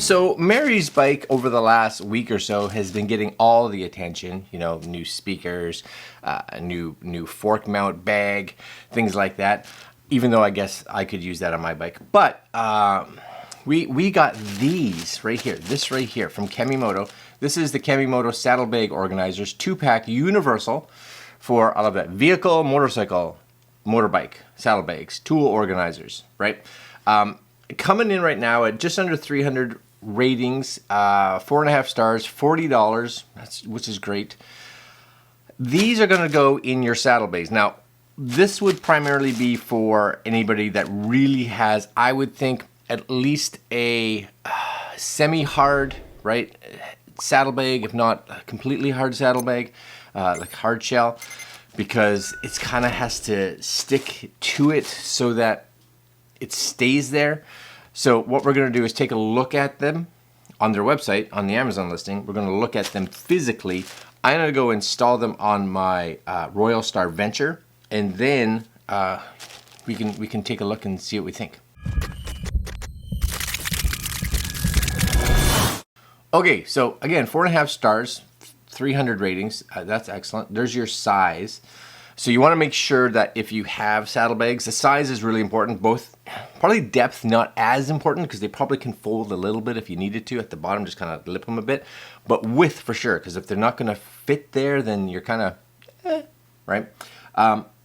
So Mary's bike over the last week or so has been getting all the attention, you know, new speakers, a new fork mount bag, things like that. Even though I guess I could use that on my bike. But we got these right here, this right here from Kemimoto. This is the Kemimoto saddlebag organizers, 2-pack universal for, I love that, vehicle, motorcycle, motorbike, saddlebags, tool organizers, right? Coming in right now at just under 300 ratings, 4.5 stars, $40, which is great. These are going to go in your saddlebags. Now, this would primarily be for anybody that really has, I would think, at least a semi-hard, right, saddlebag, if not a completely hard saddlebag, like hard shell, because it's kind of has to stick to it so that it stays there. So what we're going to do is take a look at them on their website, on the Amazon listing. We're going to look at them physically. I'm going to go install them on my Royal Star Venture, and then we can take a look and see what we think. Okay, so again, 4.5 stars, 300 ratings. That's excellent. There's your size. So you want to make sure that if you have saddlebags, the size is really important. Both, probably depth not as important because they probably can fold a little bit if you needed to at the bottom, just kind of lip them a bit. But width for sure, because if they're not going to fit there, then you're kind of, right?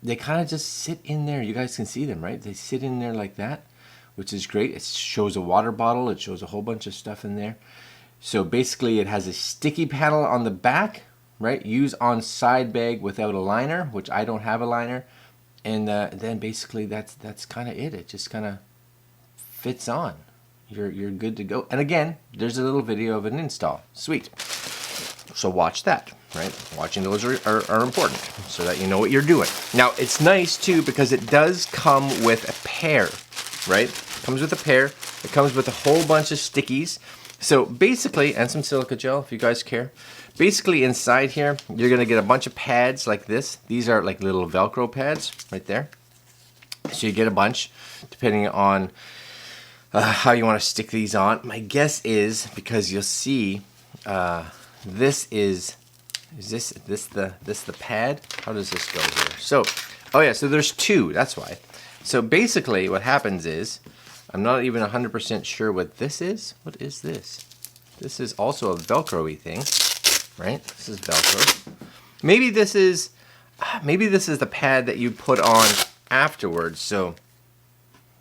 They kind of just sit in there. You guys can see them, right? They sit in there like that, which is great. It shows a water bottle. It shows a whole bunch of stuff in there. So basically it has a sticky panel on the back, right? Use on side bag without a liner, which I don't have a liner. And then basically that's kind of it. It just kind of fits on. You're good to go. And again, there's a little video of an install. Sweet. So watch that, right? Watching those are important so that you know what you're doing. Now it's nice too because it does come with a pair, right? It comes with a pair. It comes with a whole bunch of stickies. So basically, and some silica gel if you guys care. Basically inside here, you're gonna get a bunch of pads like this. These are like little Velcro pads right there. So you get a bunch depending on how you wanna stick these on. My guess is, because you'll see, this is this the pad? How does this go here? So, oh yeah, so there's two, that's why. So basically what happens is, I'm not even 100% sure what this is. What is this? This is also a Velcro-y thing, right? This is Velcro. Maybe this is the pad that you put on afterwards. So,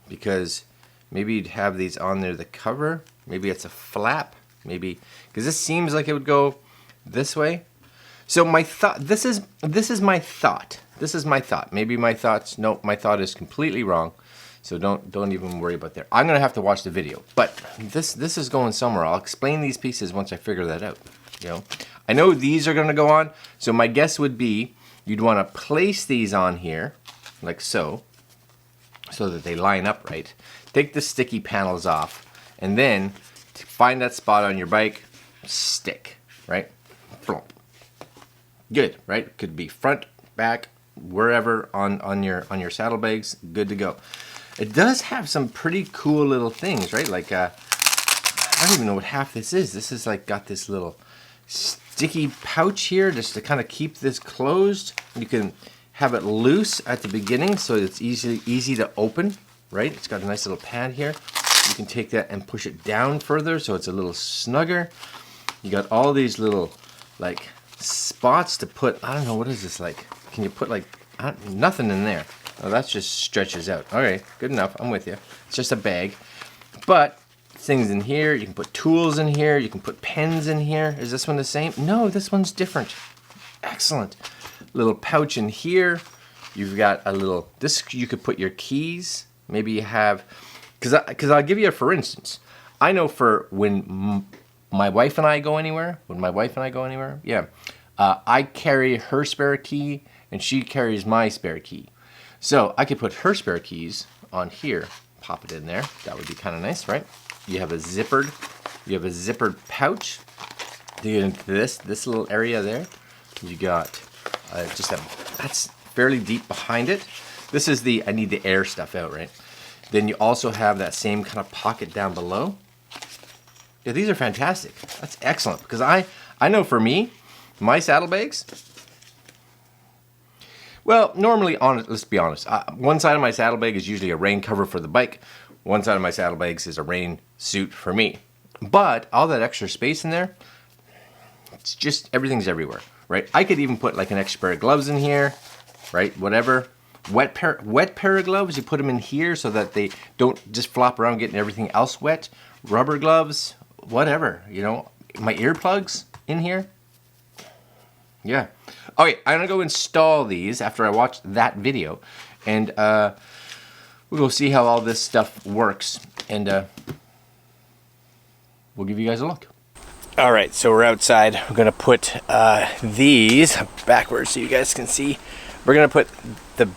because maybe you'd have these on there, the cover. Maybe it's a flap. Maybe, because this seems like it would go this way. So my thought, this is my thought. This is my thought. Maybe my thoughts, no, my thought is completely wrong. So don't even worry about that. I'm gonna have to watch the video, but this is going somewhere. I'll explain these pieces once I figure that out. You know, I know these are gonna go on. So my guess would be you'd want to place these on here, like so that they line up right. Take the sticky panels off, and then find that spot on your bike, stick, right? Flop. Good, right? Could be front, back, wherever on your saddlebags. Good to go. It does have some pretty cool little things, right? Like, I don't even know what half this is. This is like got this little sticky pouch here just to kind of keep this closed. You can have it loose at the beginning so it's easy to open, right? It's got a nice little pad here. You can take that and push it down further so it's a little snugger. You got all these little like spots to put, I don't know, what is this like? Can you put like, nothing in there. Oh, that just stretches out. All right, good enough. I'm with you. It's just a bag. But things in here. You can put tools in here. You can put pens in here. Is this one the same? No, this one's different. Excellent. Little pouch in here. You've got a little, this you could put your keys. Maybe you have, because I'll give you a for instance. I know for when my wife and I go anywhere, yeah, I carry her spare key and she carries my spare key. So I could put her spare keys on here, pop it in there. That would be kind of nice, right? You have a zippered pouch. You get into this little area there. You got that's fairly deep behind it. This is I need the air stuff out, right? Then you also have that same kind of pocket down below. Yeah, these are fantastic. That's excellent, because I know for me, my saddlebags, well, normally, let's be honest, one side of my saddlebag is usually a rain cover for the bike. One side of my saddlebags is a rain suit for me. But all that extra space in there, it's just, everything's everywhere, right? I could even put like an extra pair of gloves in here, right? Whatever. Wet pair of gloves, you put them in here so that they don't just flop around getting everything else wet. Rubber gloves, whatever, you know. My earplugs in here. Yeah. Okay, I'm gonna go install these after I watch that video, and we'll go see how all this stuff works, and we'll give you guys a look. All right, so we're outside. We're gonna put these backwards so you guys can see. We're gonna put the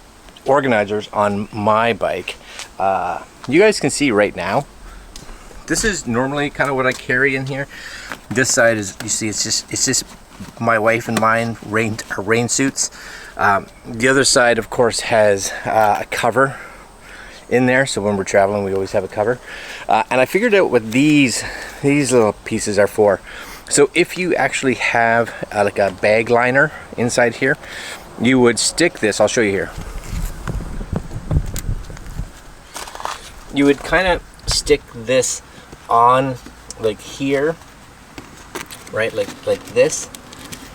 organizers on my bike. You guys can see right now. This is normally kind of what I carry in here. This side is, you see, it's just my wife and mine rain suits. The other side, of course, has a cover in there, so when we're traveling, we always have a cover. And I figured out what these little pieces are for. So if you actually have like a bag liner inside here, you would stick this. I'll show you here. You would kind of stick this on like here, right, like this,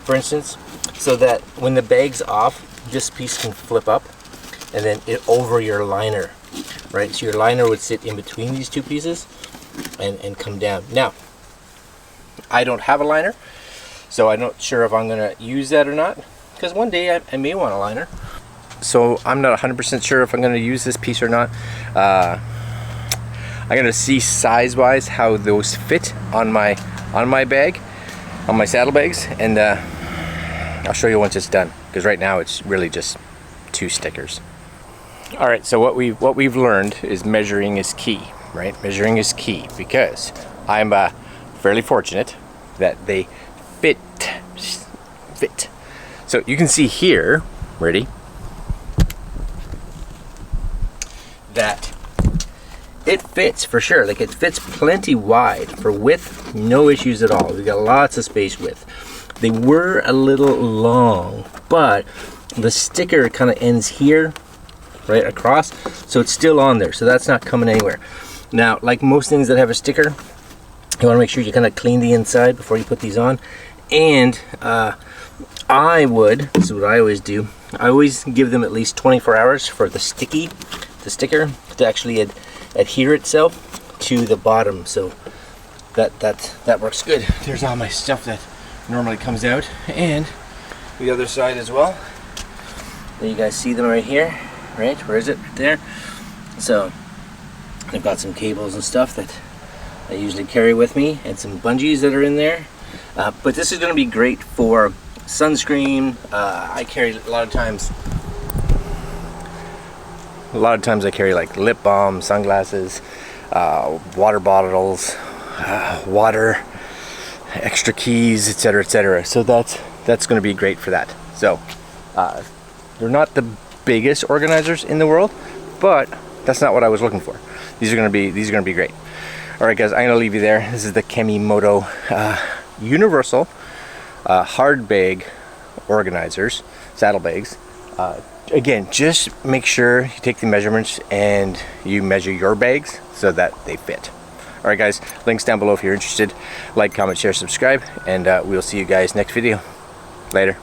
for instance, so that when the bag's off, this piece can flip up and then it over your liner, right? So your liner would sit in between these two pieces and come down. Now, I don't have a liner, so I'm not sure if I'm gonna use that or not, because one day I may want a liner. So I'm not 100% sure if I'm gonna use this piece or not. I'm gonna see size-wise how those fit on my bag, on my saddlebags, and I'll show you once it's done, because right now it's really just 2 stickers. All right, so what we've learned is measuring is key, right? Measuring is key, because I'm fairly fortunate that they fit. So you can see here, ready, that it fits for sure. Like, it fits plenty wide. For width, no issues at all. We got lots of space width. They were a little long, but the sticker kind of ends here, right across, so it's still on there, so that's not coming anywhere. Now, like most things that have a sticker, you want to make sure you kind of clean the inside before you put these on. And this is what I always do, I always give them at least 24 hours for the sticker to actually adhere itself to the bottom, so that works good. There's all my stuff that normally comes out, and the other side as well. There, you guys see them right here, right? Where is it? Right there. So I've got some cables and stuff that I usually carry with me, and some bungees that are in there. But this is going to be great for sunscreen. I carry a lot of times I carry like lip balm, sunglasses, water bottles, water, extra keys, etc., etc. So that's going to be great for that. So they're not the biggest organizers in the world, but that's not what I was looking for. These are going to be great. All right, guys, I'm going to leave you there. This is the Kemimoto universal hard bag organizers, saddlebags. Again, just make sure you take the measurements and you measure your bags so that they fit. All right, guys, links down below if you're interested. Like, comment, share, subscribe, and we'll see you guys next video. Later.